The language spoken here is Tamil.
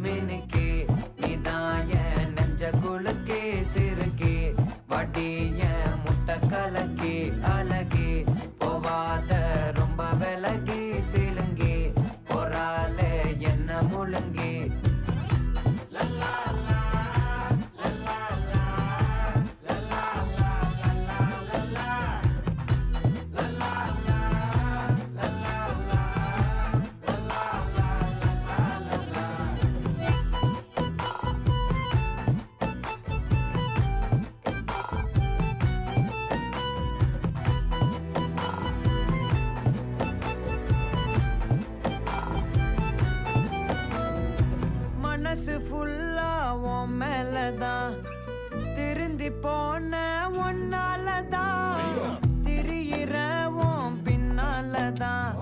மினுக்கே நீதான் என் நெஞ்ச குலுக்கே சிறுக்கே வடிய முட்டை கலக்கே அழகே போவாத ரொம்ப விலகி சிலுங்கி போறாலே என்ன முழுங்கி மனசு ஃபுல்லா உன் மேலதான் திருந்தி போன ஒன்னாலதான் திரியிற உன் பின்னாலதான்